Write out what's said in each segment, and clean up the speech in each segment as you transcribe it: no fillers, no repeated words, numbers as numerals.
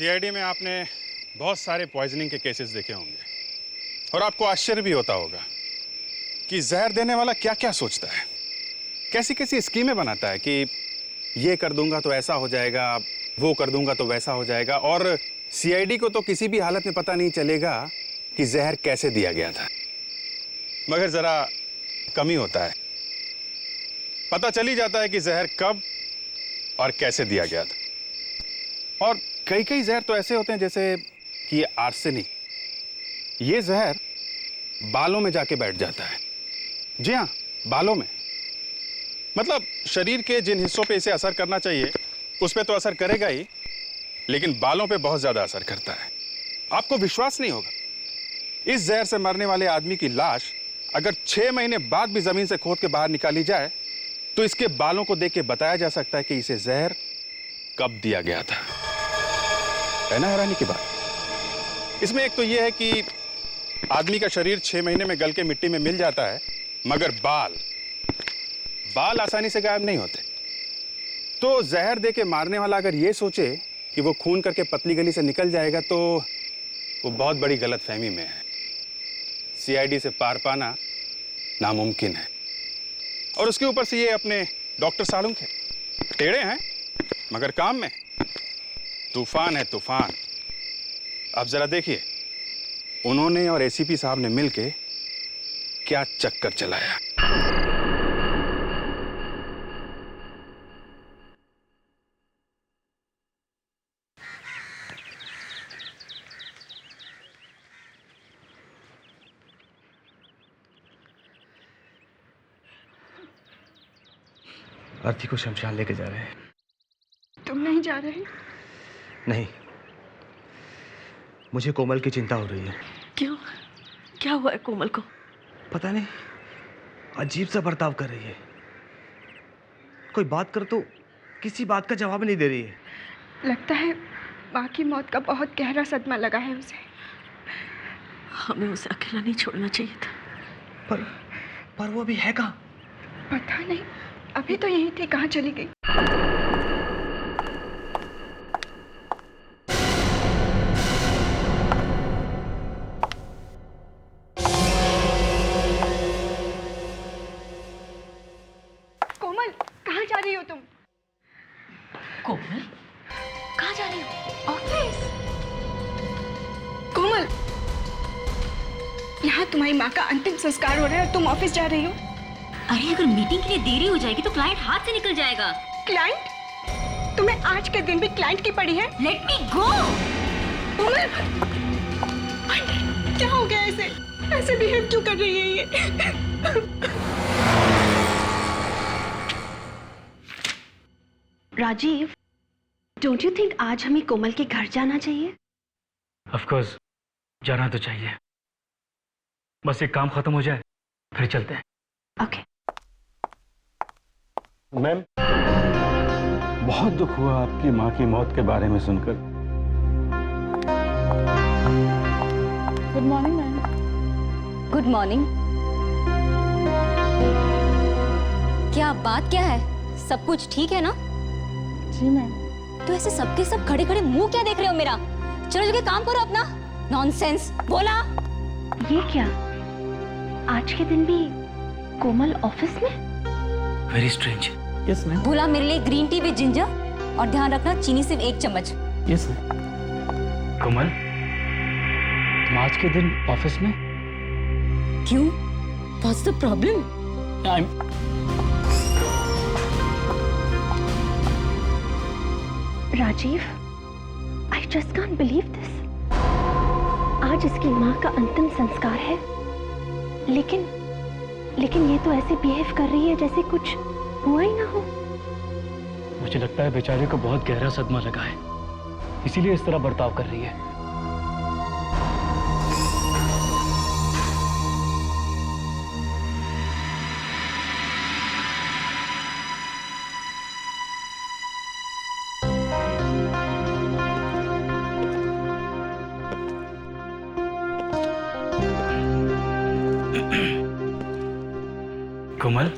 CID में आपने बहुत सारे पॉइजनिंग के केसेस देखे होंगे और आपको आश्चर्य भी होता होगा कि जहर देने वाला क्या क्या सोचता है, कैसी कैसी स्कीमें बनाता है कि ये कर दूंगा तो ऐसा हो जाएगा, वो कर दूंगा तो वैसा हो जाएगा। और सीआईडी को तो किसी भी हालत में पता नहीं चलेगा कि जहर कैसे दिया गया था, मगर जरा कमी होता है, पता चल ही जाता है कि जहर कब और कैसे दिया गया था। और कई कई जहर तो ऐसे होते हैं जैसे कि ये आर्सेनिक, ये जहर बालों में जाके बैठ जाता है। जी हाँ, बालों में। मतलब शरीर के जिन हिस्सों पे इसे असर करना चाहिए उस पे तो असर करेगा ही, लेकिन बालों पे बहुत ज्यादा असर करता है। आपको विश्वास नहीं होगा, इस जहर से मरने वाले आदमी की लाश अगर 6 महीने बाद भी जमीन से खोद के बाहर निकाली जाए तो इसके बालों को देख के बताया जा सकता है कि इसे जहर कब दिया गया था। है ना हैरानी की बात। इसमें एक तो यह है कि आदमी का शरीर 6 महीने में गल के मिट्टी में मिल जाता है, मगर बाल आसानी से गायब नहीं होते। तो जहर दे के मारने वाला अगर ये सोचे कि वो खून करके पतली गली से निकल जाएगा तो वो बहुत बड़ी गलतफहमी में है। सीआईडी से पार पाना नामुमकिन है। और उसके ऊपर से ये अपने डॉक्टर सालुंक है, टेढ़े हैं मगर काम में तूफान है, तूफान। अब जरा देखिए उन्होंने और एसीपी साहब ने मिलके क्या चक्कर चलाया। अर्थी को शमशान लेके जा रहे हैं। तुम नहीं जा रहे? नहीं, मुझे कोमल की चिंता हो रही है। क्यों? क्या हुआ है कोमल को? पता नहीं, अजीब सा बर्ताव कर रही है। कोई बात कर तो किसी बात का जवाब नहीं दे रही है। लगता है माँ की मौत का बहुत गहरा सदमा लगा है उसे। हमें उसे अकेला नहीं छोड़ना चाहिए था। पर वो अभी है कहाँ? पता नहीं, अभी तो यहीं थी, कहाँ चली गई? कोमल, कहाँ जा रही हो तुम? कोमल, कहाँ जा रही हो? ऑफिस। कोमल, यहाँ तुम्हारी माँ का अंतिम संस्कार हो रहा है और तुम ऑफिस जा रही हो? अरे अगर मीटिंग के लिए देरी हो जाएगी तो क्लाइंट हाथ से निकल जाएगा। क्लाइंट? तुम्हें आज के दिन भी क्लाइंट की पड़ी है? लेट मी गो। कोमल, क्या हो गया इसे? ऐसे बिहेव क्यों कर रही है ये? राजीव, डोंट यू थिंक आज हमें कोमल के घर जाना चाहिए? ऑफ कोर्स, जाना तो चाहिए। बस एक काम खत्म हो जाए फिर चलते हैं। ओके। मैम, बहुत दुख हुआ आपकी माँ की मौत के बारे में सुनकर। Good morning ma'am. Good morning. क्या बात क्या है? सब कुछ ठीक है ना? जी मैम। तो ऐसे सबके सब खड़े खड़े मुंह क्या देख रहे हो मेरा? चलो जगह काम करो अपना। नॉनसेंस बोला। ये क्या? आज के दिन भी कोमल ऑफिस में? Very strange. Yes ma'am. बोला मेरे लिए ग्रीन टी विद जिंजर और ध्यान रखना चीनी सिर्फ 1 चम्मच। Yes ma'am. कोमल, तुम आज के दिन ऑफिस में? क्यों? What's the problem? Rajiv, I just can't believe this. आज इसकी माँ का अंतिम संस्कार है, लेकिन ये तो ऐसे बिहेव कर रही है जैसे कुछ हुआ ही ना हो। मुझे लगता है बेचारे को बहुत गहरा सदमा लगा है, इसीलिए इस तरह बर्ताव कर रही है। कोमल,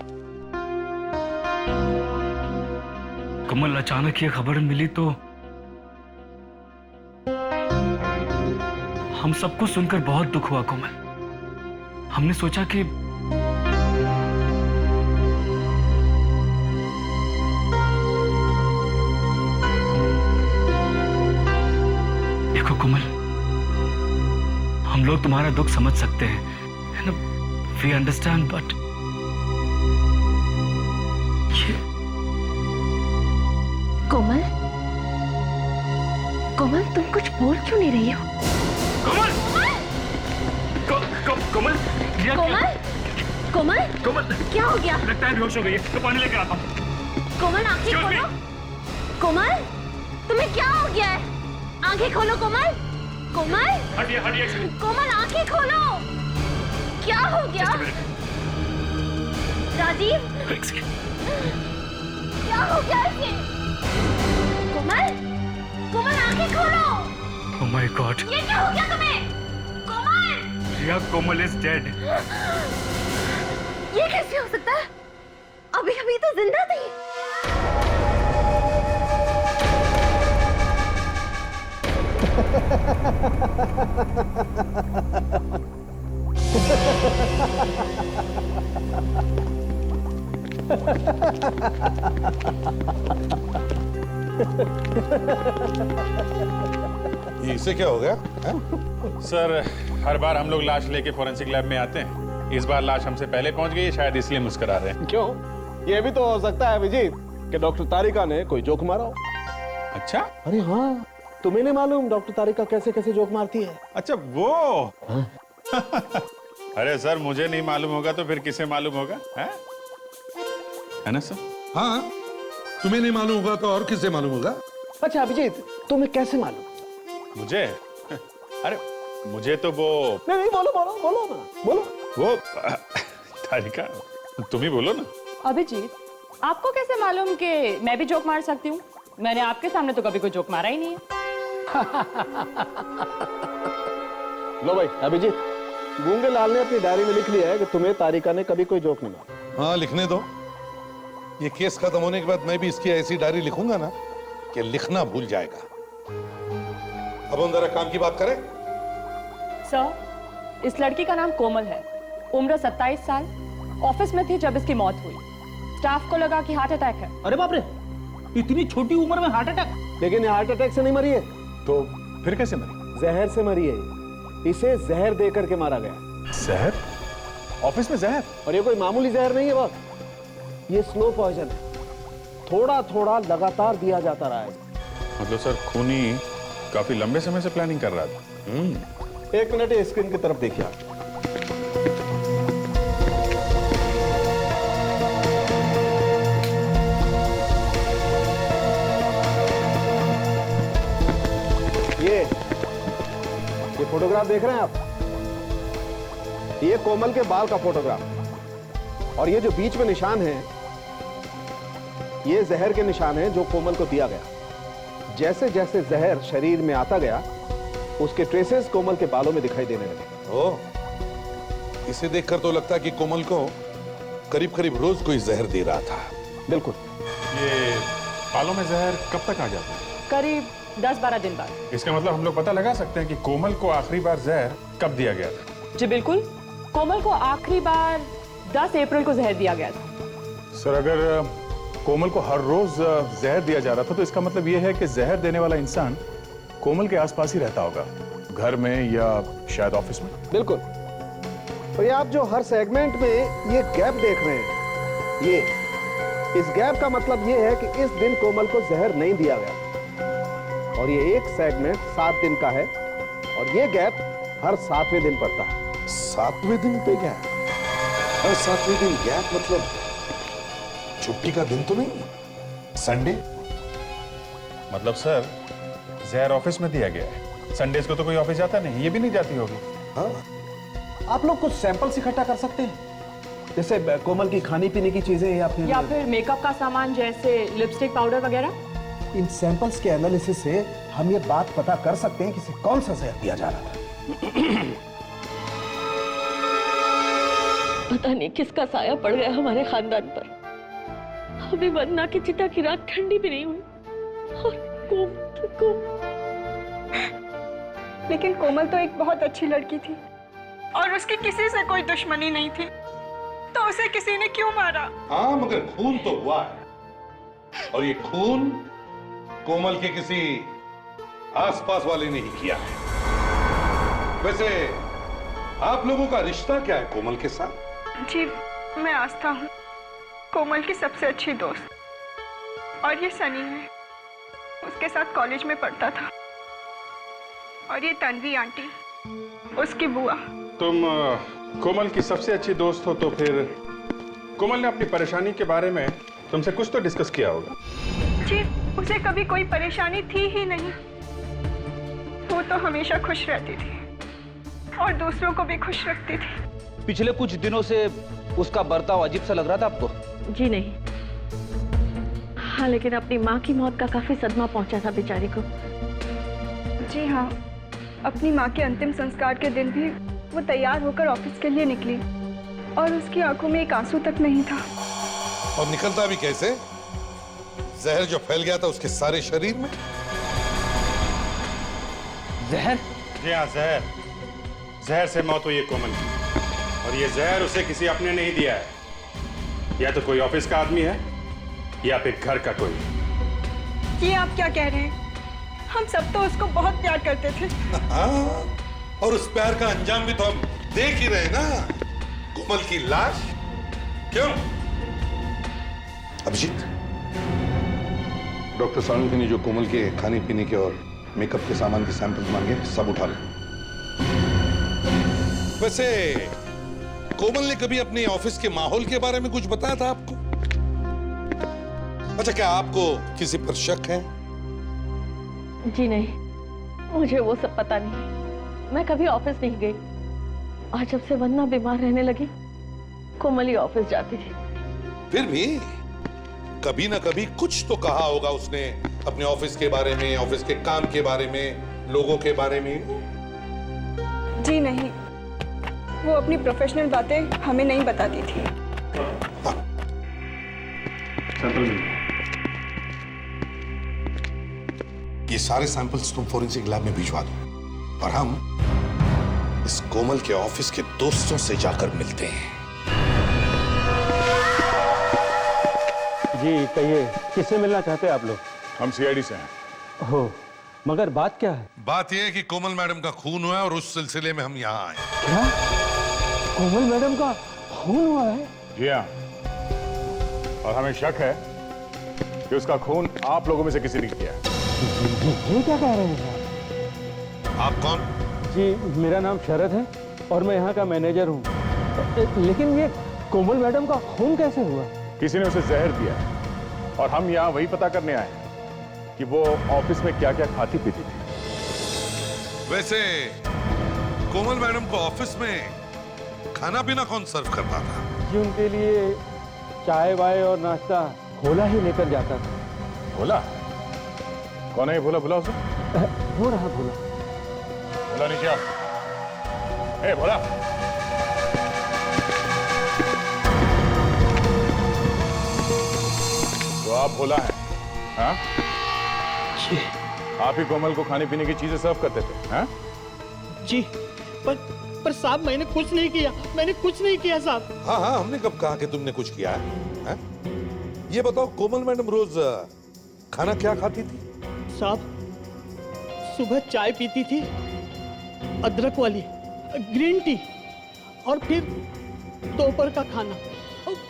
अचानक ये खबर मिली तो हम सबको सुनकर बहुत दुख हुआ कोमल। हमने सोचा कि देखो कोमल, हम लोग तुम्हारा दुख समझ सकते हैं, वी अंडरस्टैंड, बट कोमल, कोमल तुम कुछ बोल क्यों नहीं रही हो? कोमल, कोमल, कोमल, कोमल, कोमल, क्या हो गया? लगता है बेहोश हो गई है, तो पानी लेकर आता हूँ। कोमल आंखें खोलो। कोमल, तुम्हें क्या हो गया है? आंखें खोलो कोमल। कोमल, हटिए हटिए। कोमल आंखें खोलो। क्या हो गया? राजीव, क्या हो गया इसे? कोमल, कोमल आंखें खोलो। Oh my God! ये क्या हो गया तुम्हें? कोमल, रिया, कोमल is dead. ये कैसे हो सकता है? अभी अभी तो जिंदा थी। ये इसे क्या हो गया है? सर, हर बार हम लोग लाश लेके फोरेंसिक लैब में आते हैं। इस बार लाश हमसे पहले पहुंच गई है, शायद इसलिए मुस्कुरा रहे हैं। क्यों? ये भी तो हो सकता है अभिजीत कि डॉक्टर तारिका ने कोई जोक मारा हो। अच्छा, अरे हाँ, तुम्हें नहीं मालूम डॉक्टर तारिका कैसे कैसे जोक मारती है? अच्छा वो। अरे सर, मुझे नहीं मालूम होगा तो फिर किसे मालूम होगा? है ना सर? हाँ, तुम्हें नहीं मालूम होगा तो और किससे मालूम होगा? अच्छा अभिजीत, तुम्हें कैसे मालूम? मुझे? अरे मुझे तो वो नहीं, बोलो बोलो बोलो ना, बोलो। वो तारिका, तुम ही बोलो ना। अभिजीत, आपको कैसे मालूम कि मैं भी जोक मार सकती हूँ? मैंने आपके सामने तो कभी कोई जोक मारा ही नहीं है। लो भाई अभिजीत, गूंगे लाल ने अपनी डायरी में लिख लिया है कि तुम्हें तारिका ने कभी कोई जोक नहीं मारा। हाँ, लिखने दो। ये केस खत्म होने के बाद मैं भी इसकी ऐसी डायरी लिखूंगा ना कि लिखना भूल जाएगा। अब हम जरा काम की बात करें। सर, इस लड़की का नाम कोमल है, उम्र 27 साल, ऑफिस में थी जब इसकी मौत हुई। स्टाफ को लगा कि हार्ट अटैक है। अरे बाप रे, इतनी छोटी उम्र में हार्ट अटैक? लेकिन ये हार्ट अटैक से नहीं मरी है, तो फिर कैसे मरी? जहर से मरी है। इसे जहर दे करके मारा गया। जहर? ऑफिस में जहर? और ये कोई मामूली जहर नहीं है बॉस, ये स्लो पॉइजन है। थोड़ा थोड़ा लगातार दिया जाता रहा है। मतलब सर, खूनी काफी लंबे समय से प्लानिंग कर रहा था। एक मिनट, ये स्क्रीन की तरफ देखिए आप। ये फोटोग्राफ देख रहे हैं आप? ये कोमल के बाल का फोटोग्राफ, और ये जो बीच में निशान है, ये जहर के निशान है जो कोमल को दिया गया। जैसे जैसे जहर शरीर में आता गया, उसके ट्रेसेस कोमल के बालों में दिखाई देने लगे। ओ, इसे देखकर तो लगता है कि कोमल को करीब करीब रोज कोई जहर दे रहा था। बिल्कुल। ये बालों में जहर कब तक आ जाता है? करीब 10-12 दिन बाद। इसका मतलब हम लोग पता लगा सकते हैं कि कोमल को आखिरी बार जहर कब दिया गया था? जी बिल्कुल, कोमल को आखिरी बार 10 अप्रैल को जहर दिया गया था। सर, अगर कोमल को हर रोज जहर दिया जा रहा था तो इसका मतलब यह है कि जहर देने वाला इंसान कोमल के आसपास ही रहता होगा, घर में या शायद ऑफिस में। बिल्कुल। और ये आप जो हर सेगमेंट में ये गैप देख रहे हैं, ये इस गैप का मतलब ये है कि इस दिन कोमल को जहर नहीं दिया गया। और ये एक सेगमेंट 7 दिन का है, और ये गैप हर 7वें दिन पड़ता है। 7वें दिन पे गैप? हर 7वें दिन गैप मतलब छुट्टी का दिन तो नहीं? संडे? मतलब सर, जहर ऑफिस में दिया गया है, संडेज को तो कोई ऑफिस जाता नहीं, ये भी नहीं जाती होगी। हाँ। आप लोग कुछ सैंपल्स इकट्ठा कर सकते हैं, जैसे कोमल की खाने पीने की चीजें या फिर मेकअप का सामान, जैसे लिपस्टिक, पाउडर वगैरह। इन सैंपल्स के एनालिसिस से हम ये बात पता कर सकते हैं कि इसे कौन सा जहर दिया जा रहा था। पता नहीं किसका साया पड़ गया हमारे खानदान पर। अभी वंदना की चिता की रात ठंडी भी नहीं हुई, और लेकिन कोमल तो एक बहुत अच्छी लड़की थी और उसकी किसी से कोई दुश्मनी नहीं थी, तो उसे किसी ने क्यों मारा? हाँ, मगर खून तो हुआ है, और ये खून कोमल के किसी आसपास वाले ने ही किया है। वैसे आप लोगों का रिश्ता क्या है कोमल के साथ? जी, मैं आस्था हूँ, कोमल की सबसे अच्छी दोस्त, और ये सनी है, उसके साथ कॉलेज में पढ़ता था, और ये तन्वी आंटी, उसकी बुआ। तुम कोमल की सबसे अच्छी दोस्त हो, तो फिर कोमल ने अपनी परेशानी के बारे में तुमसे कुछ तो डिस्कस किया होगा। जी, उसे कभी कोई परेशानी थी ही नहीं, वो तो हमेशा खुश रहती थी और दूसरों को भी खुश रखती थी। पिछले कुछ दिनों से उसका बर्ताव अजीब सा लग रहा था आपको? जी नहीं, हाँ, लेकिन अपनी माँ की मौत का काफी सदमा पहुंचा था बेचारी को। जी हाँ, अपनी माँ के अंतिम संस्कार के दिन भी वो तैयार होकर ऑफिस के लिए निकली और उसकी आंखों में एक आंसू तक नहीं था। और निकलता भी कैसे? जहर जो फैल गया था उसके सारे शरीर में। जहर? जी हाँ, जहर। जहर से मौत हुई है कोमल की, और ये जहर उसे किसी अपने ने ही दिया है। या तो कोई ऑफिस का आदमी है या फिर घर का कोई। ये आप क्या कह रहे हैं? हम सब तो उसको बहुत प्यार करते थे। हाँ, और उस प्यार का अंजाम भी तो हम देख ही रहे ना, कोमल की लाश। क्यों अभिजीत? डॉक्टर सावंत ने जो कोमल के खाने पीने के और मेकअप के सामान के सैंपल मांगे, सब उठा ले। वैसे कोमल ने कभी अपने ऑफिस के माहौल के बारे में कुछ बताया था आपको? अच्छा, क्या आपको किसी पर शक है? जी नहीं, मुझे वो सब पता नहीं। मैं कभी ऑफिस नहीं गई, और जब से वंदना बीमार रहने लगी, कोमल ही ऑफिस जाती थी। फिर भी कभी ना कभी कुछ तो कहा होगा उसने अपने ऑफिस के बारे में, ऑफिस के काम के बारे में, लोगों के बारे में। जी नहीं, वो अपनी प्रोफेशनल बातें हमें नहीं बताती थी। ये सारे सैंपल्स तुम फोरेंसिक लैब में भिजवा दो, और हम इस कोमल के ऑफिस के दोस्तों से जाकर मिलते हैं। जी कहिए, किससे मिलना चाहते हैं आप लोग? हम सीआईडी से हैं। हो, मगर बात क्या है? बात यह है कि कोमल मैडम का खून हुआ है, और उस सिलसिले में हम यहाँ आए। क्या? कोमल मैडम का खून हुआ है? जी हाँ, और हमें शक है कि उसका खून आप लोगों में से किसी ने किया है। ये क्या कह रहे हैं? आप कौन? जी, मेरा नाम शरद है और मैं यहाँ का मैनेजर हूँ। लेकिन ये कोमल मैडम का खून कैसे हुआ? किसी ने उसे जहर दिया है, और हम यहाँ वही पता करने आए हैं कि वो ऑफिस में क्या क्या खाती पीती थी। वैसे कोमल मैडम को ऑफिस में खाना पीना कौन सर्व करता था? जी, उनके लिए चाय वाय और नाश्ता भोला ही लेकर जाता था। भोला? कौन है ये भोला? बुलाओ उसे। वो रहा भोला। भोला नीचे आओ। ए भोला, तो आप भोला हैं? हाँ? जी। आप ही कोमल को खाने पीने की चीजें सर्व करते थे? हाँ? जी, पर साहब मैंने कुछ नहीं किया, मैंने कुछ नहीं किया साहब। हाँ हाँ, हमने कब कहा कि तुमने कुछ किया है? ये बताओ, कोमल मैडम रोज खाना क्या खाती थी? साहब, सुबह चाय पीती थी, अदरक वाली, ग्रीन टी, और फिर दोपहर का खाना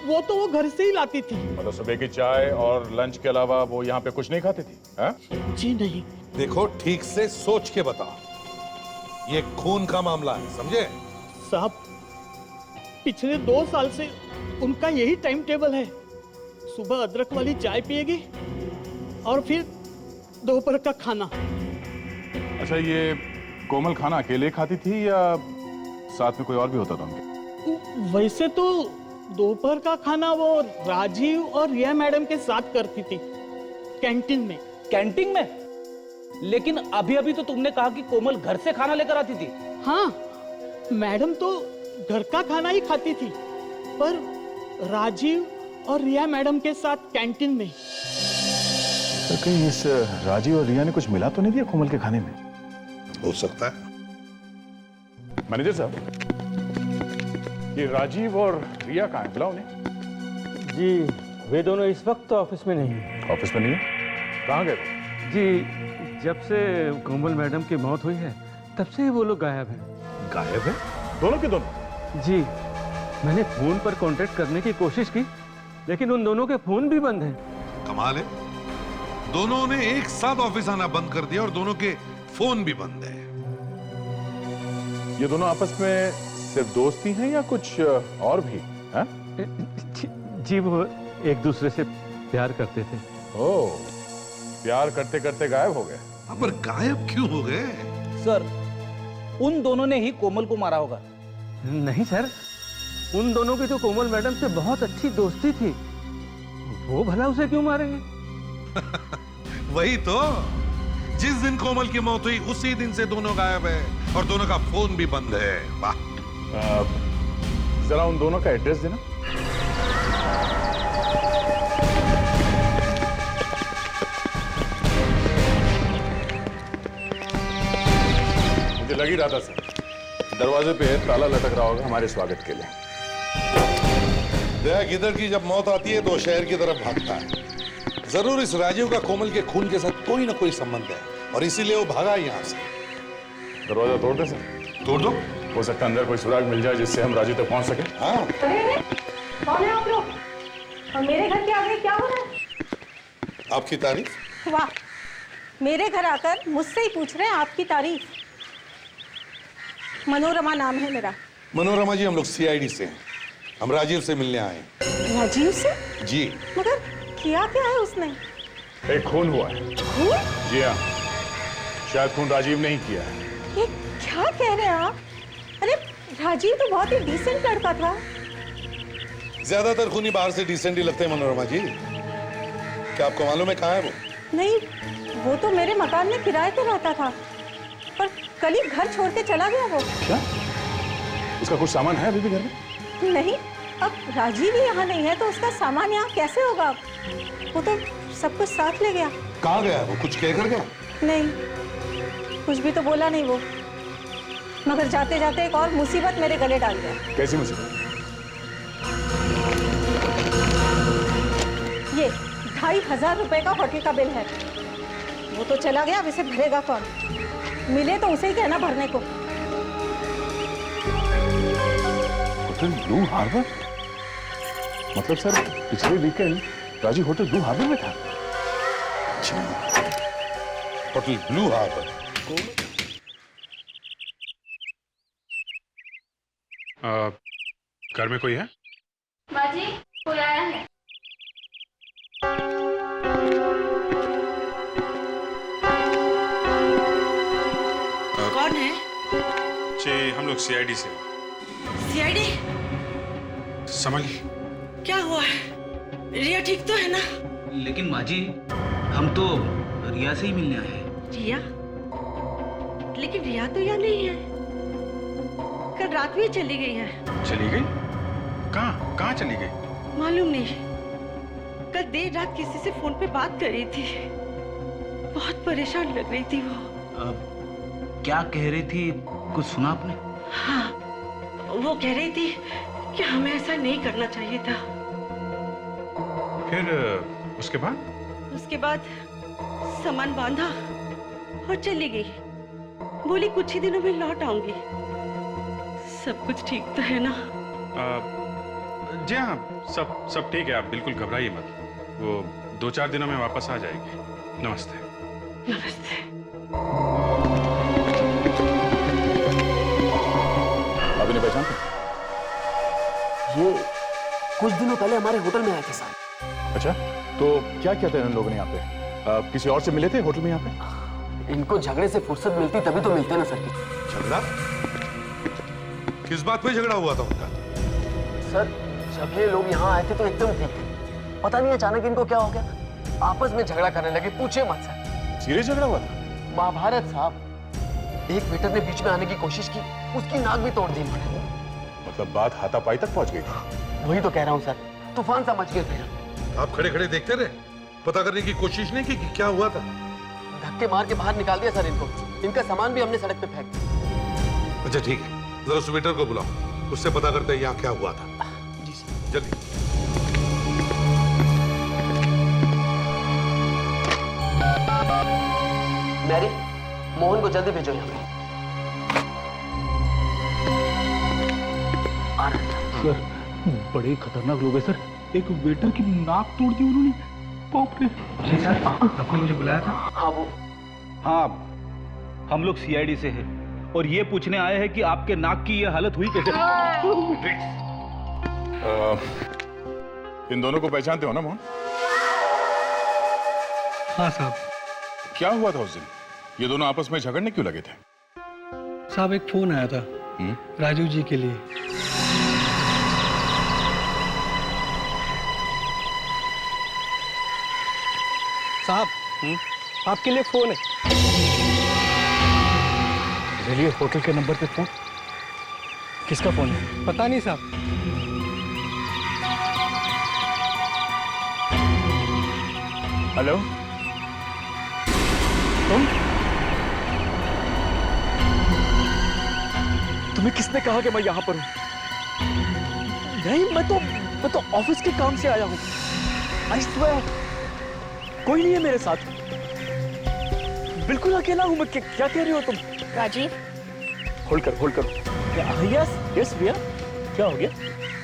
वो तो वो घर से ही लाती थी। मतलब सुबह की चाय और लंच के अलावा वो यहाँ पे कुछ नहीं खाती थी? हाँ? जी नहीं। देखो, ठीक से सोच के बताओ, ये खून का मामला है, समझे? साहब, पिछले 2 साल से उनका यही टाइम टेबल है। सुबह अदरक वाली चाय पिएगी और फिर दोपहर का खाना। अच्छा, ये कोमल खाना अकेले खाती थी या साथ में कोई और भी होता था उनके? वैसे तो दोपहर का खाना वो राजीव और रिया मैडम के साथ करती थी, कैंटीन में। कैंटीन में? लेकिन अभी अभी तो तुमने कहा कि कोमल घर से खाना लेकर आती थी। हाँ, मैडम तो घर का खाना ही खाती थी, पर राजीव और रिया मैडम के साथ कैंटीन में। तो कहीं इस राजीव और रिया ने कुछ मिला तो नहीं दिया कोमल के खाने में? हो सकता है। मैनेजर साहब, ये राजीव और रिया कहाँ है? बुलाओ उन्हें। जी वे दोनों इस वक्त तो ऑफिस में नहीं। ऑफिस में नहीं है? कहाँ गए? जी जब से कोमल मैडम की मौत हुई है तब से ही वो लोग गायब हैं। गायब है? दोनों के दोनों? जी मैंने फोन पर कांटेक्ट करने की कोशिश की लेकिन उन दोनों के फोन भी बंद हैं। कमाल है, दोनों ने एक साथ ऑफिस आना बंद कर दिया और दोनों के फोन भी बंद है। ये दोनों आपस में सिर्फ दोस्ती हैं या कुछ और भी है? जी वो एक दूसरे से प्यार करते थे। ओह, प्यार करते करते गायब हो गए। पर गायब क्यों हो गए? सर उन दोनों ने ही कोमल को मारा होगा। नहीं सर, उन दोनों की तो कोमल मैडम से बहुत अच्छी दोस्ती थी, वो भला उसे क्यों मारेंगे? वही तो, जिस दिन कोमल की मौत हुई उसी दिन से दोनों गायब है और दोनों का फोन भी बंद है। वाह। जरा उन दोनों का एड्रेस देना। मुझे लग ही रहा था सर, दरवाजे पे ताला लटक रहा होगा हमारे स्वागत के लिए। देख, इधर की जब मौत आती है तो शहर की तरफ भागता है। जरूर इस राजीव का कोमल के खून के साथ कोई ना कोई संबंध है और इसीलिए वो भागा यहाँ से। दरवाजा तोड़ दे सर। तोड़ दो। हो सकता है अंदर कोई सुराग मिल जाए जिससे हम राजीव तक पहुंच सके। हाँ। कौन है आप लोग और मेरे घर के आगे क्या हो रहा है? आपकी तारीफ। वाह, मेरे घर आकर मुझसे ही पूछ रहे हैं आपकी तारीफ। मनोरमा नाम है मेरा। मनोरमा जी, हम लोग सीआईडी से हैं। हम राजीव से मिलने आए हैं। राजीव से? जी। मगर किया क्या है उसने? एक खून हुआ है। खून? जी हाँ, शायद खून राजीव ने ही किया है। ये क्या कह रहे हैं आप? अरे राजीव तो बहुत ही डिसेंट लड़का था। ज्यादातर खूनी बाहर से डिसेंट ही लगते हैं मनोरमा जी। क्या आपको मालूम है कहाँ है वो? नहीं, वो तो मेरे मकान में किराए पे रहता था, पर कल ही घर छोड़ के चला गया वो। क्या? उसका कुछ सामान है अभी भी घर में? नहीं, अब राजीव ही यहाँ नहीं है तो उसका सामान यहाँ कैसे होगा? वो तो सब कुछ साथ ले गया। कहाँ गया वो? कुछ कह कर गया? नहीं, कुछ भी तो बोला नहीं वो, मगर जाते जाते एक और मुसीबत मेरे गले डाल गया। कैसी मुसीबत? ये 2500 रुपए का होटल का बिल है। वो तो चला गया, अब इसे भरेगा कौन? मिले तो उसे ही कहना भरने को। Hotel Blue Harbour? मतलब सर पिछले weekend Rajeev Hotel Blue Harbour में था। Hotel Blue Harbour. घर में कोई है? बाजी कोई आया है? कौन है? जी हम लोग सीआईडी से। सीआईडी? संभालिए। क्या हुआ है? रिया ठीक तो है ना? लेकिन माँ जी, हम तो रिया से ही मिलने आए हैं। रिया? लेकिन रिया तो यहाँ नहीं है। कल रात भी चली गई है। चली गई? कहाँ कहाँ चली गई? मालूम नहीं। कल देर रात किसी से फोन पे बात कर रही थी। बहुत परेशान लग रही थी वो। क्या कह रही थी, कुछ सुना आपने? हाँ, वो कह रही थी कि हमें ऐसा नहीं करना चाहिए था। फिर उसके बाद? उसके बाद सामान बांधा और चली गई। बोली कुछ ही दिनों में लौट आऊंगी। सब कुछ ठीक तो है ना? जी हाँ, सब ठीक है। आप बिल्कुल घबराइए मत। वो 2-4 दिनों में वापस आ जाएगी। नमस्ते। नमस्ते। अभी नहीं पहचानते? ये कुछ दिनों पहले हमारे होटल में आए थे साहब। अच्छा, तो क्या किया था इन लोगों ने यहाँ पे? किसी और से मिले थे होटल में यहाँ पे? इनको झगड़े से फुर्सत मिलती तभी तो मिलते ना सर। झगड़ा? किस बात पे झगड़ा हुआ था उनका? सर जब ये लोग यहाँ आए थे तो एकदम ठीक थे, पता नहीं अचानक इनको क्या हो गया, आपस में झगड़ा करने लगे। पूछे मत सर। सीरियस झगड़ा हुआ था? महाभारत साहब। एक वेटर ने बीच में आने की कोशिश की, उसकी नाक भी तोड़ दी इन्होंने। मतलब बात हाथापाई तक पहुंच गई थी? वही तो कह रहा हूँ सर, तूफान सा मच गया फिर। आप खड़े खड़े देखते रहे, पता करने की कोशिश नहीं की कि क्या हुआ था? धक्के मार के बाहर निकाल दिया सर इनको। इनका सामान भी हमने सड़क पे फेंक दिया। अच्छा ठीक है, जरा उस वेटर को बुलाओ, उससे पता करते हैं यहाँ क्या हुआ था। जी सर। जल्दी। मैरी, मोहन को जल्दी भेजो यहाँ पे। सर बड़े खतरनाक लोग हैं सर। एक वेटर की नाक तोड़ दी उन्होंने। बाप रे। जी सर, आपने मुझे बुलाया था? हाँ, हम लोग सीआईडी से हैं और ये पूछने आए हैं कि आपके नाक की ये हालत हुई कैसे? इन दोनों को पहचानते हो ना मोहन? हाँ साहब। क्या हुआ था उस दिन? ये दोनों आपस में झगड़ने क्यों लगे थे? साहब एक फोन आया था राजू जी के लिए। साहब, आपके लिए फोन है। चलिए, होटल के नंबर पे फोन। किसका फोन है? पता नहीं साहब। हेलो, तुम्हें किसने कहा कि मैं यहाँ पर हूँ? नहीं, मैं तो ऑफिस के काम से आया हूँ। आई स्वेयर, कोई नहीं है मेरे साथ। बिल्कुल अकेला हूँ मैं। क्या कह रही हो तुम? राजीव, होल्ड करो। यस भैया, क्या हो गया?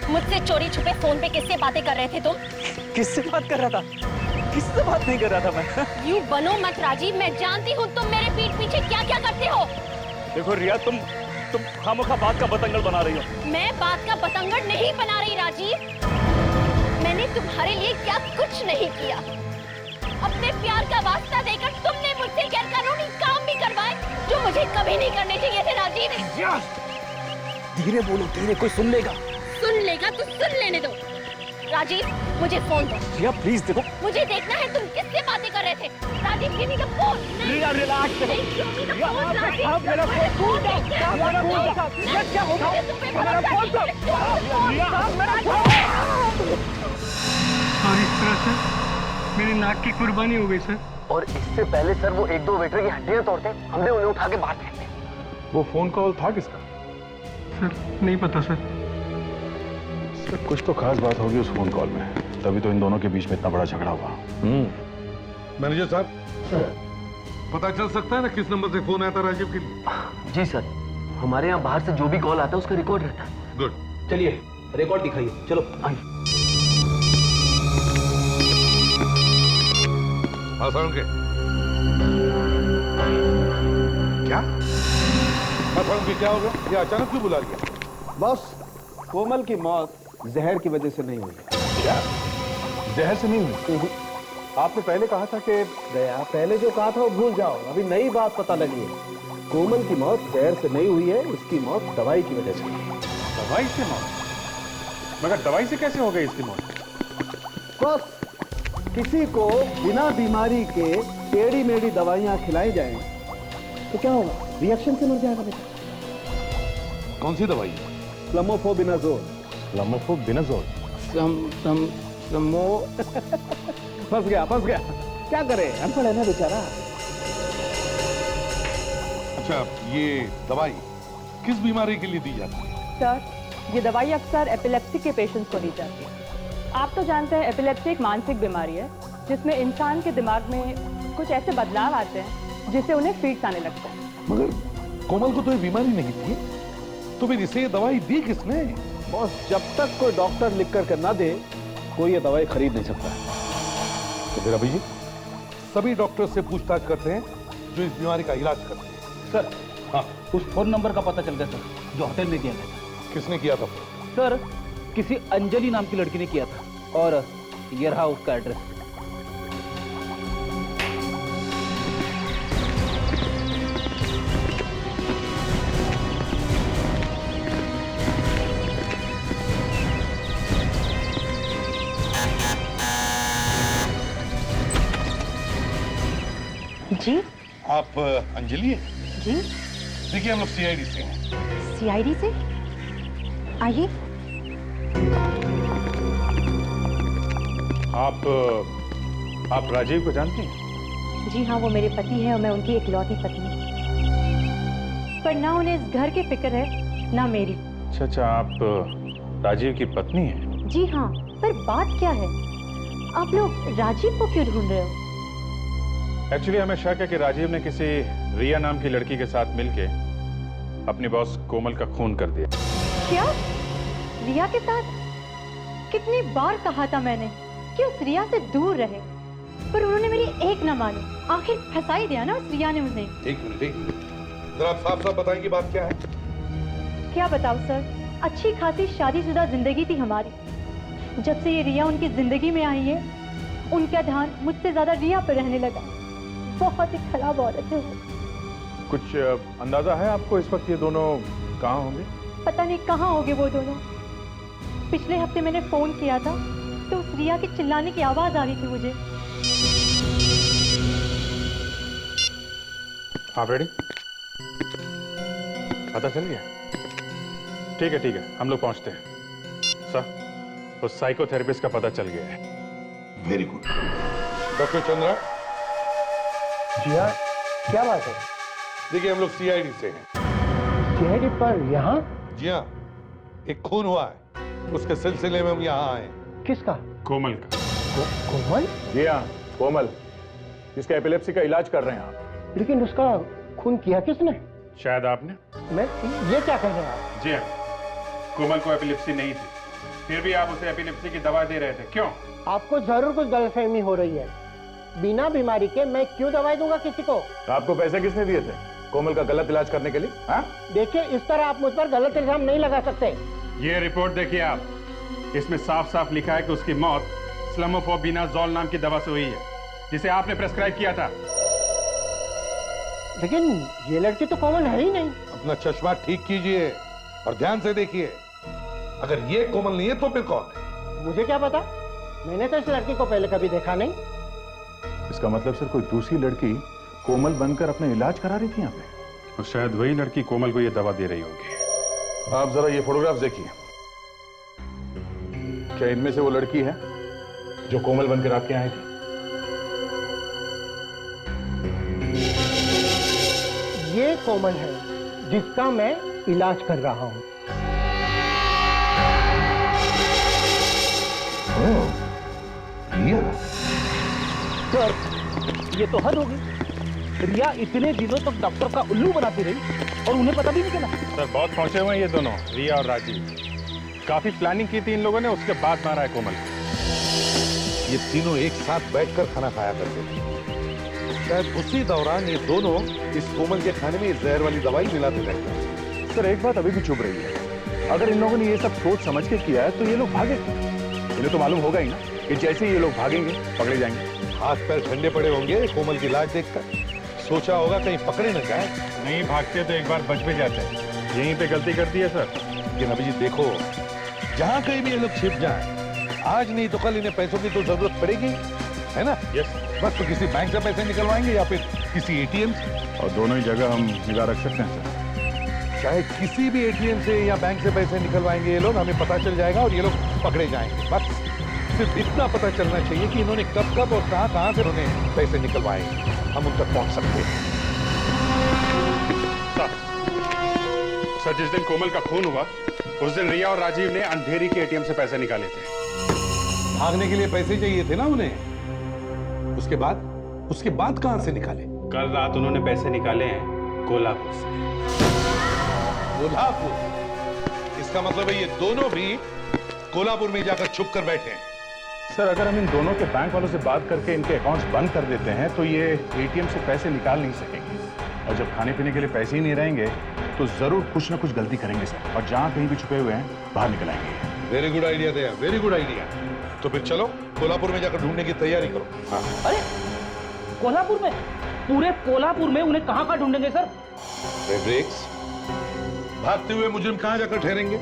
मुझसे चोरी छुपे फोन पे किससे बातें कर रहे थे तुम? किससे बात कर रहा था? किससे बात नहीं कर रहा था मैं। यूं बनो मत राजीव, मैं जानती हूँ तुम मेरे पीठ पीछे क्या क्या करते हो। देखो रिया, तुम खामखा बात का बतंगड़ बना रही हो। मैं बात का बतंगड़ नहीं बना रही राजीव। मैंने तुम्हारे लिए क्या कुछ नहीं किया। अपने प्यार का वास्ता देकर तुमने मुझसे गैरकानूनी काम भी करवाए जो मुझे कभी नहीं करने चाहिए थे राजीव। धीरे बोलो, धीरे, कोई सुन लेगा। सुन लेगा तो सुन लेने दो। राजीव, मुझे फोन दो। रिया प्लीज देखो, मुझे देखना है तुम किससे बातें कर रहे थे। Rajeev, give me the phone. Riya relax करो। आप मेरा फोन दो। मेरा फोन दो। क्या होगा? मेरा फोन दो। रिया, मेरा फोन। और इस तरह से मेरी नाक की कुर्बानी हो गई सर। और इससे पहले सर वो एक दो वेटर की हड्डियां तोड़ते, हमने उन्हें उठा के बाहर फेंक दिया। वो फोन कॉल था किसका? सर नहीं पता सर। कुछ तो खास बात होगी उस फोन कॉल में, तभी तो इन दोनों के बीच में इतना बड़ा झगड़ा हुआ। मैनेजर साहब, पता चल सकता है ना किस नंबर से फोन आया था राजीव के लिए? जी सर, हमारे यहाँ बाहर से जो भी कॉल आता है उसका रिकॉर्ड रहता है। गुड। चलिए रिकॉर्ड दिखाइए। चलो आइए। हाँ साउंड के क्या? हाँ साउंड के क्या होगा? ये अचानक क्यों बुला लिया? बॉस, कोमल की मौत जहर की वजह से नहीं हुई। क्या? जहर से नहीं हुई? आपने पहले कहा था कि दया, पहले जो कहा था वो भूल जाओ, अभी नई बात पता लगी है। कोमल की मौत जहर से नहीं हुई है, उसकी मौत दवाई की वजह से हुई है। दवाई से मौत? मगर दवाई से कैसे हो गई इसकी मौत? बस, किसी को बिना बीमारी के टेढ़ी मेढ़ी दवाइयां खिलाई जाएं तो क्या होगा? रिएक्शन से मर जाएगा बेटा। कौन सी दवाई? फ्लमोफोबिनाजोल। फ्लमोफोबिनाजोल? फंस गया। क्या करे, अनपढ़ है ना बेचारा। अच्छा, ये दवाई किस बीमारी के लिए दी जाती है? सर, ये दवाई अक्सर एपिलेप्सी के पेशेंट्स को दी जाती है। आप तो जानते हैं एपिलेप्सी एक मानसिक बीमारी है जिसमें इंसान के दिमाग में कुछ ऐसे बदलाव आते हैं जिससे उन्हें फिट्स आने लगते हैं। मगर कोमल को तो ये बीमारी नहीं थी, तो फिर इसे ये दवाई दी किसने? बॉस, जब तक कोई डॉक्टर लिख कर ना दे, कोई ये दवाई खरीद नहीं सकता। तो फिर अभी सभी डॉक्टर से पूछताछ करते हैं जो इस बीमारी का इलाज करते हैं। सर, हाँ, उस फोन नंबर का पता चल गया सर, जो होटल में दिया गया था। किसने किया था? सर, किसी अंजलि नाम की लड़की ने किया था और ये रहा उसका एड्रेस। जी? आप अंजलि हैं? जी? देखिए, हम लोग सीआईडी से हैं। सीआईडी से? आइए। आप राजीव को जानती हैं? जी हाँ, वो मेरे पति हैं और मैं उनकी इकलौती पत्नी। पर ना उन्हें इस घर की फिक्र है ना मेरी। अच्छा, आप राजीव की पत्नी हैं? जी हाँ, पर बात क्या है? आप लोग राजीव को क्यों ढूंढ रहे हो? एक्चुअली हमें शक है कि राजीव ने किसी रिया नाम की लड़की के साथ मिलके अपनी बॉस कोमल का खून कर दिया। क्या? रिया के साथ? कितनी बार कहा था मैंने कि उस रिया से दूर रहे, पर उन्होंने मेरी एक न मानी। आखिर फंसा ही दिया ना उस रिया ने मुझे। एक मिनट, जरा आप साफ साफ बताएंगे बात क्या है? क्या बताऊं सर, अच्छी खासी शादीशुदा जिंदगी थी हमारी। जब से ये रिया उनकी जिंदगी में आई है, उनका ध्यान मुझसे ज्यादा रिया पर रहने लगा। बहुत ही खराब औरत है वो। कुछ अंदाजा है आपको इस वक्त ये दोनों कहाँ होंगे? पता नहीं कहाँ होंगे वो दोनों। पिछले हफ्ते मैंने फोन किया था तो उस रिया के चिल्लाने की आवाज आ रही थी मुझे। आप रेडी? पता चल गया? ठीक है, हम लोग पहुंचते हैं। सर, उस साइकोथेरेपिस्ट का पता चल गया है। Very good. डॉक्टर चंद्रा। जी हाँ, क्या बात है? देखिए, हम लोग सीआईडी से हैं। सीआईडी पर यहाँ? जी हाँ, एक खून हुआ है, उसके सिलसिले में हम यहाँ आए। किसका? कोमल का। कोमल? जी हाँ, कोमल, जिसका एपिलेप्सी का इलाज कर रहे हैं आप। लेकिन उसका खून किया किसने? शायद आपने। मैं? ये क्या कह रहे हैं आप? जी हाँ, कोमल को एपिलेप्सी नहीं थी, फिर भी आप उसे एपिलेप्सी की दवा दे रहे थे, क्यों? आपको जरूर कुछ गलतफहमी हो रही है। बिना बीमारी के मैं क्यों दवाई दूंगा किसी को? तो आपको पैसे किसने दिए थे कोमल का गलत इलाज करने के लिए? हाँ? देखिए, इस तरह आप मुझ पर गलत इल्जाम नहीं लगा सकते। ये रिपोर्ट देखिए आप, इसमें साफ साफ लिखा है कि उसकी मौत स्लमोफोबिनाजोल नाम की दवा से हुई है, जिसे आपने प्रेस्क्राइब किया था। लेकिन ये लड़की तो कोमल है ही नहीं। अपना चश्मा ठीक कीजिए और ध्यान से देखिए। अगर ये कोमल नहीं है तो फिर कौन है? मुझे क्या पता, मैंने तो इस लड़की को पहले कभी देखा नहीं। इसका मतलब सर कोई दूसरी लड़की कोमल बनकर अपना इलाज करा रही थी यहाँ पे, और शायद वही लड़की कोमल को ये दवा दे रही होगी। आप जरा ये फोटोग्राफ देखिए। क्या इनमें से वो लड़की है जो कोमल बनकर आपके यहाँ आई थी? ये कोमल है जिसका मैं इलाज कर रहा हूँ। रिया? सर, ये तो हद हो गई। रिया इतने दिनों तक डॉक्टर का उल्लू बनाती रही और उन्हें पता भी नहीं चला। सर, बहुत पहुंचे हुए हैं ये दोनों, रिया और राजीव। काफी प्लानिंग की थी इन लोगों ने, उसके बाद मारा है कोमल। ये तीनों एक साथ बैठकर खाना खाया करते थे। शायद उसी दौरान ये दोनों इस कोमल के खाने में जहर वाली दवाई मिलाते रहते हैं। सर, एक बात अभी भी चुभ रही है। अगर इन लोगों ने ये सब सोच समझ के किया है तो ये लोग भागे क्यों? इन्हें तो मालूम होगा ही ना कि जैसे ही ये लोग भागेंगे पकड़े जाएंगे। हाथ पैर ठंडे पड़े होंगे कोमल की लाश देखकर। सोचा होगा कहीं पकड़े न जाए। नहीं भागते तो एक बार बच भी जाते हैं। यहीं पे गलती कर दी है सर। लेकिन अभी जी देखो, जहां कहीं भी ये लोग छिप जाएं, आज नहीं तो कल इन्हें पैसों की तो जरूरत पड़ेगी, है ना? यस। बस तो किसी बैंक से पैसे निकलवाएंगे या फिर किसी एटीएम से। और दोनों ही जगह हम निगाह रख सकते हैं सर। चाहे किसी भी एटीएम से या बैंक से पैसे निकलवाएंगे ये लोग, हमें पता चल जाएगा और ये लोग पकड़े जाएंगे। बस सिर्फ इतना पता चलना चाहिए कि इन्होंने कब कब और कहां कहां से उन्हें पैसे निकलवाए, हम उन तक पहुंच सकते हैं। सर, जिस दिन कोमल का खून हुआ उस दिन रिया और राजीव ने अंधेरी के एटीएम से पैसे निकाले थे। भागने के लिए पैसे चाहिए थे ना उन्हें। उसके बाद कहां से निकाले? कल रात उन्होंने पैसे निकाले हैं कोल्हापुर से। कोल्हापुर? इसका मतलब है ये दोनों भी कोल्हापुर में जाकर छुप कर बैठे हैं। सर, अगर हम इन दोनों के बैंक वालों से बात करके इनके अकाउंट्स बंद कर देते हैं तो ये एटीएम से पैसे निकाल नहीं सकेंगे, और जब खाने पीने के लिए पैसे ही नहीं रहेंगे तो जरूर कुछ ना कुछ गलती करेंगे सर, और जहां कहीं भी छुपे हुए हैं बाहर निकल आएंगे। वेरी गुड आइडिया दिया, वेरी गुड आइडिया। तो फिर चलो कोल्हापुर में जाकर ढूंढने की तैयारी करो। हाँ। अरे कोल्हापुर में? पूरे कोल्हापुर में उन्हें कहाँ ढूंढेंगे सर? फेब्रिक्स, भागते हुए मुजरिम कहां जाकर ठहरेंगे?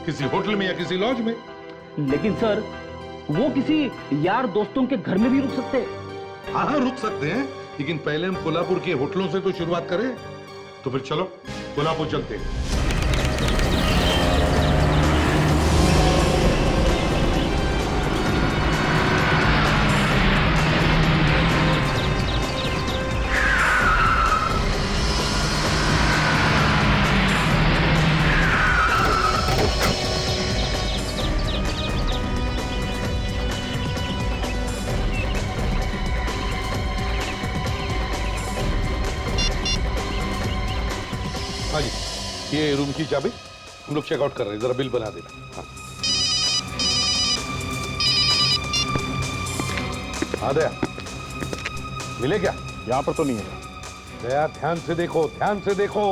किसी होटल में या किसी लॉज में। लेकिन सर, वो किसी यार दोस्तों के घर में भी रुक सकते हैं। हाँ, रुक सकते हैं, लेकिन पहले हम कोल्हापुर के होटलों से तो शुरुआत करें। तो फिर चलो कोल्हापुर चलते हैं। ये रूम की चाबी, हम लोग चेकआउट कर रहे हैं, जरा बिल बना देना। हाँ हाँ दया, मिले क्या? यहाँ पर तो नहीं है। दया ध्यान से देखो, ध्यान से देखो,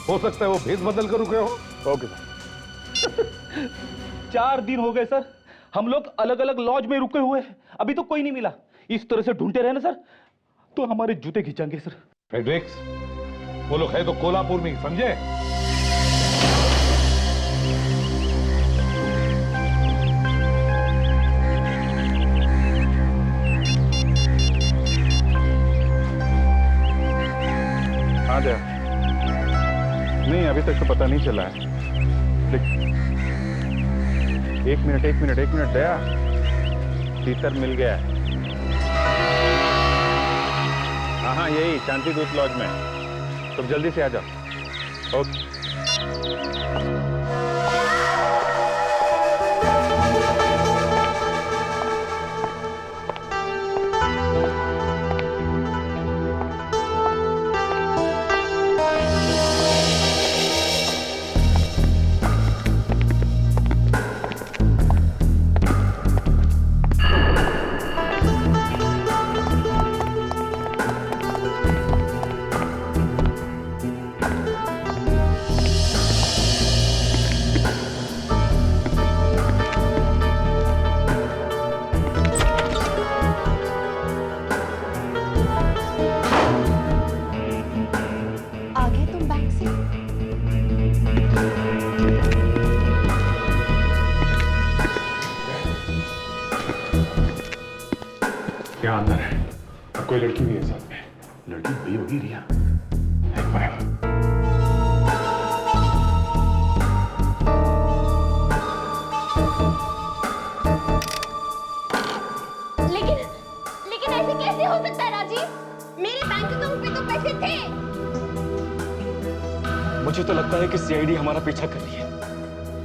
हो सकता है वो भेद बदल कर रुके हो। Okay sir. 4 दिन हो गए सर, हम लोग अलग अलग लॉज में रुके हुए हैं, अभी तो कोई नहीं मिला। इस तरह से ढूंढते रहे ना सर तो हमारे जूते खिंचेंगे सर। फ्रेडरिक्स, वो लोग है तो कोल्हापुर में, समझे? हाँ दया, नहीं अभी तक तो पता नहीं चला है, लेकिन एक मिनट दया, तीतर मिल गया है। हाँ यही शांति दूत लॉज में, तुम जल्दी से आ जाओ। ओके। क्या अंदर है? और कोई लड़की भी है साथ में? लड़की वही होगी रिया। एक मिनट। लेकिन ऐसे कैसे हो सकता है राजीव? मेरे बैंक अकाउंट पे तो पैसे थे। मुझे तो लगता है कि सीआईडी हमारा पीछा कर रही है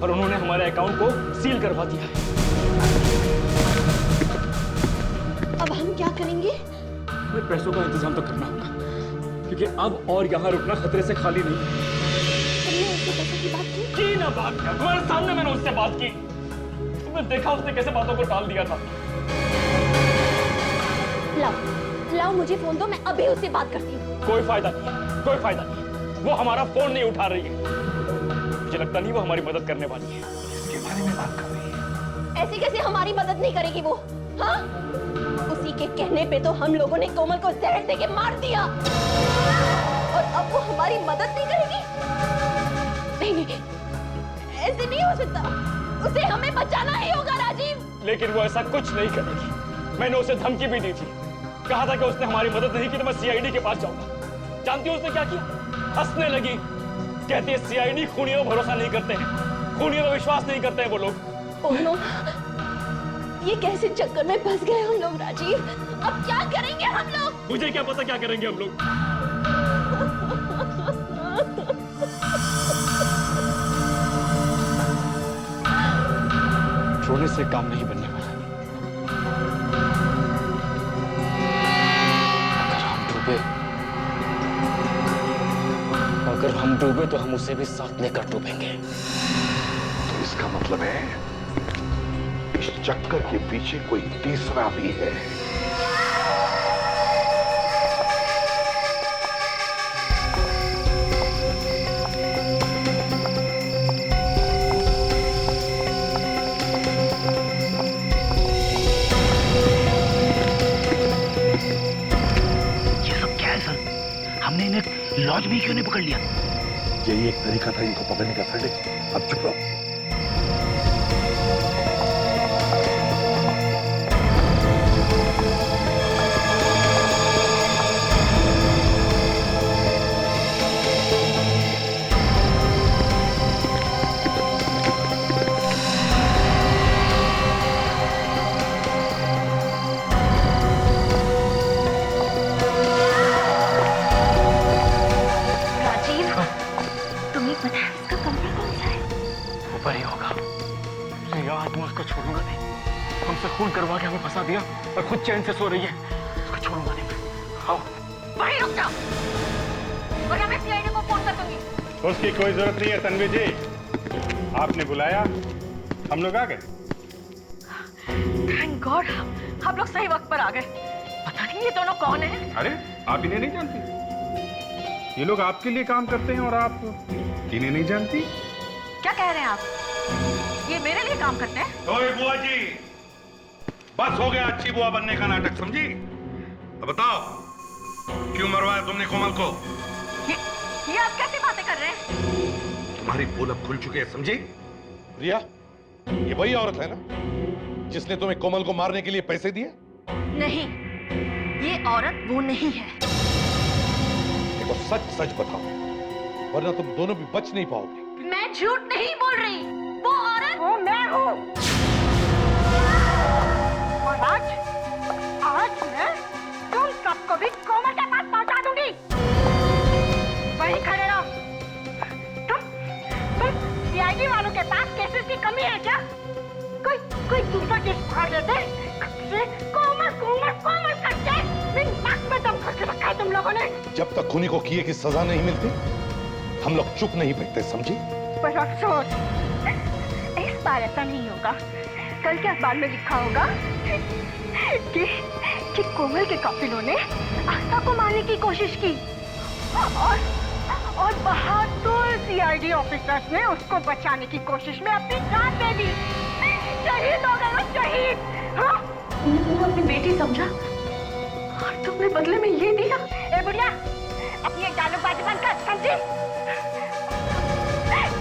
और उन्होंने हमारे अकाउंट को सील करवा दिया है। अब हम क्या करेंगे? हमें पैसों का इंतजाम तो करना होगा, क्योंकि अब और यहाँ रुकना खतरे से खाली नहीं है। तुमने उससे पैसे की बात की ना बात किया, तुम्हारे सामने मैंने उससे बात की। तुमने देखा उसने कैसे बातों को टाल दिया था। लाओ मुझे फोन दो, मैं अभी उससे बात करती हूँ। कोई फायदा नहीं, कोई फायदा नहीं। वो हमारा फोन नहीं उठा रही है। मुझे लगता नहीं वो हमारी मदद करने वाली है। इसके बारे में बात कर रही है। ऐसे कैसे हमारी मदद नहीं करेगी वो? हाँ? उसी के कहने पे तो हम लोगों ने कोमल को जहर देके मार दिया, और अब वो हमारी मदद नहीं करेगी? नहीं, ऐसे नहीं हो सकता। उसे हमें बचाना ही होगा राजीव। लेकिन वो ऐसा कुछ नहीं करेगी। मैंने उसे धमकी भी दी थी, कहा था कि उसने हमारी मदद नहीं की तो मैं सीआईडी के पास जाऊंगा। जानती हो उसने क्या किया? हंसने लगी, कहती है सीआईडी खूनियों पर भरोसा नहीं करते हैं, खूनियों पर विश्वास नहीं करते हैं वो लोग। ओह नो, ये कैसे चक्कर में फंस गए हम लोग राजीव? अब क्या करेंगे हम लोग? मुझे क्या पता क्या करेंगे हम लोग। रोने से काम नहीं बनने वाला। अगर हम डूबे तो हम उसे भी साथ लेकर डूबेंगे। तो इसका मतलब है इस चक्कर के पीछे कोई तीसरा भी है। ये सब क्या है सर? हमने इन्हें लॉज में क्यों नहीं पकड़ लिया? यही एक तरीका था इनको पकड़ने का। फ्रेडरिक्स, अब चुप रहो। खून करवा के हमें फंसा दिया और खुद चैन से सो रही है। उसको छोड़ूंगा नहीं मैं। आओ वहीं रुक जाओ, वरना मैं सीआईडी को फोन कर दूंगी। उसकी कोई जरूरत नहीं है तन्वी जी, आपने बुलाया, हम लोग आ गए। थैंक गॉड, आप लोग सही वक्त पर आ गए। पता नहीं ये दोनों कौन हैं? अरे आप इन्हें नहीं जानती? ये लोग आपके लिए काम करते हैं और आप इन्हें नहीं जानती? क्या कह रहे हैं आप? ये मेरे लिए काम करते हैं? ओए बुआ जी, बस हो गया अच्छी बुआ बनने का नाटक, समझी? अब बताओ क्यों मरवाया तुमने कोमल को? ये आप कैसी बातें कर रहे हैं? तुम्हारी पोल अब खुल चुकी है, समझी? रिया, ये वही औरत है ना जिसने तुम्हें कोमल को मारने के लिए पैसे दिए? नहीं, ये औरत वो नहीं है। देखो सच सच बताओ, वरना तुम दोनों भी बच नहीं पाओगे। मैं झूठ नहीं बोल रही, वो औरत वो मैं हूँ। और आज मैं तुम सबको भी कोमल के पास पहुंचा दूंगी। वहीं खड़े रहो। तुम सीआईडी वालों के पास केसेस की कमी है क्या? कोई दूसरा केस फाड़ लेते? कोमल कोमल कोमल करके मेरी नाक में दम करके रखा है तुम लोगों ने। जब तक खूनी को किए की सजा नहीं मिलती हम लोग चुप नहीं बैठते, समझी? पर अफसोस, इस बार ऐसा नहीं होगा। कल के अखबार में लिखा होगा कि कोमल के काफिलों ने आस्था को मारने की कोशिश की और बहादुर सीआईडी ऑफिसर्स ने उसको बचाने की कोशिश में अपनी जान दे दी। शहीद हो गए, शहीद। हाँ? तुमने अपनी बेटी समझा और तुमने बदले में ये दिया? ए बुढ़िया, अपनी जालूबाजी बंद कर, समझी?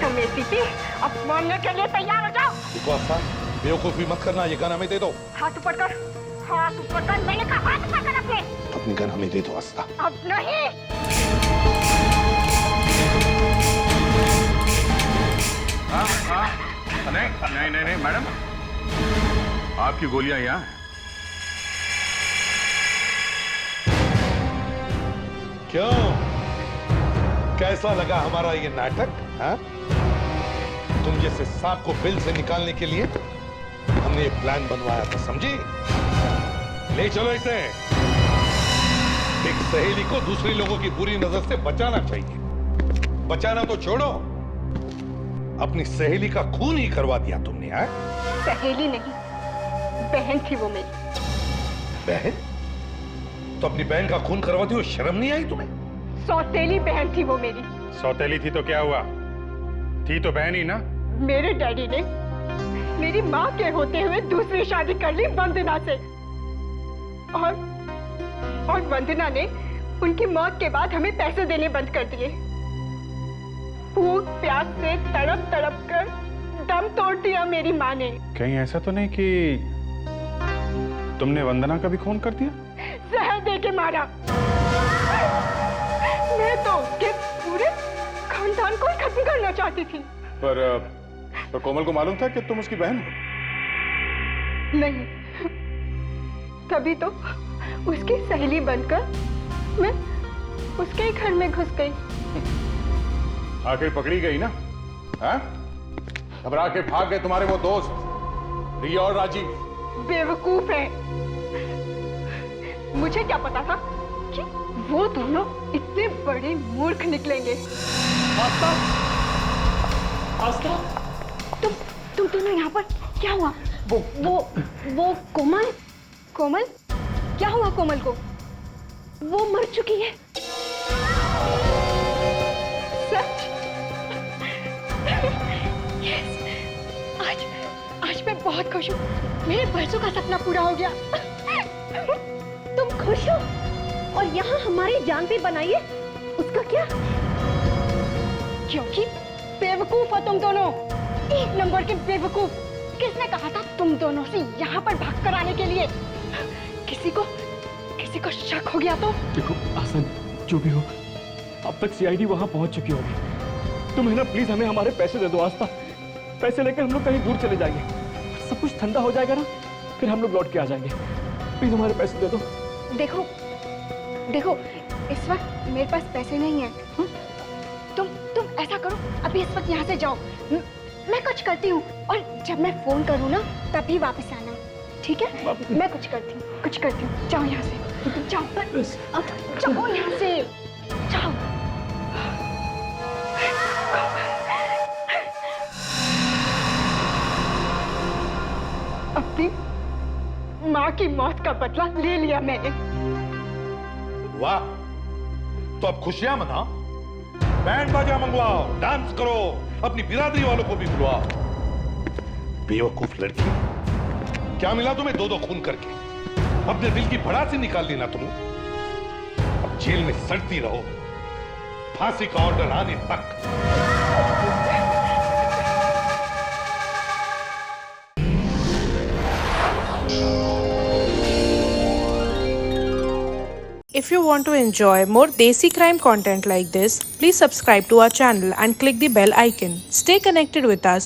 तुम एसीपी अब मरने के लिए तैयार हो जाओ। देखो आस्था, बेवकूफी मत करना, ये गन हमें दे दो। हाथ ऊपर कर, हाथ ऊपर कर। मैंने कहा हाथ ऊपर कर अपने। अपनी गन हमें दे दो आस्था। अब नहीं। नहीं मैडम, आपकी गोलियां यहाँ हैं। क्यों, कैसा लगा हमारा ये नाटक? हाँ? तुम जैसे सांप को बिल से निकालने के लिए हमने एक प्लान बनवाया था, समझी? ले चलो इसे। एक सहेली को दूसरे लोगों की बुरी नजर से बचाना चाहिए। बचाना तो छोड़ो, अपनी सहेली का खून ही करवा दिया तुमने। है सहेली नहीं, बहन थी वो मेरी। बहन? तो अपनी बहन का खून करवाती हो शर्म नहीं आई तुम्हें? सौतेली बहन थी वो मेरी। सौतेली थी तो क्या हुआ? थी तो बहन ही ना। मेरे डैडी ने मेरी माँ के होते हुए दूसरी शादी कर ली वंदना से, और वंदना ने उनकी मौत के बाद हमें पैसे देने बंद कर दिए। भूख प्यास से तड़प तड़प कर दम तोड़ दिया मेरी माँ ने। कहीं ऐसा तो नहीं कि तुमने वंदना का भी खून कर दिया? जहर दे के मारा। मैं तो उसके पूरे खानदान को ही खत्म करना चाहती थी। पर कोमल को मालूम था कि तुम उसकी बहन हो? नहीं, तभी तो उसकी सहेली बनकर मैं उसके ही घर में घुस गई। आखिर पकड़ी गई ना? हाँ? घबरा के भाग गए तुम्हारे वो दोस्त रिया और राजीव। बेवकूफ है। मुझे क्या पता था कि वो दोनों इतने बड़े मूर्ख निकलेंगे। आस्था, आस्था, तुम दोनों यहाँ पर क्या हुआ? वो कोमल क्या हुआ कोमल को? वो मर चुकी है। सच? यस। आज मैं बहुत खुश हूँ। मेरे बरसों का सपना पूरा हो गया। तुम खुश हो और यहाँ हमारी जान भी बनाइए, उसका क्या? क्योंकि बेवकूफ हो तुम दोनों, एक नंबर के बेवकूफ। किसने कहा था तुम दोनों से यहाँ पर भाग कर आने के लिए? किसी को शक हो गया तो? देखो आसन, जो भी हो, अब तक सीआईडी वहां पहुंच चुकी होगी। तुम है ना, प्लीज हमें हमारे पैसे दे दो आस्था। पैसे लेकर हम लोग कहीं दूर चले जाएंगे, सब कुछ ठंडा हो जाएगा ना, फिर हम लोग लौट के आ जाएंगे। प्लीज हमारे पैसे दे दो। देखो इस वक्त मेरे पास पैसे नहीं है। तुम ऐसा करो, अभी इस वक्त यहाँ से जाओ। मैं कुछ करती हूँ और जब मैं फोन करूँ ना तभी वापस आना, ठीक है? मैं कुछ करती हूँ। जाओ यहाँ से, जाओ यहाँ से, जाओ। अपनी माँ की मौत का बदला ले लिया मैंने। वाह, तो अब खुशियां मनाओ, बैंड बाजा मंगवाओ, डांस करो, अपनी बिरादरी वालों को भी बुलवाओ। बेवकूफ लड़की, क्या मिला तुम्हें दो खून करके? अपने दिल की भड़ासी निकाल ली ना तुम। अब जेल में सड़ती रहो, फांसी का ऑर्डर आने तक। If you want to enjoy more Desi crime content like this, please subscribe to our channel and click the bell icon. Stay connected with us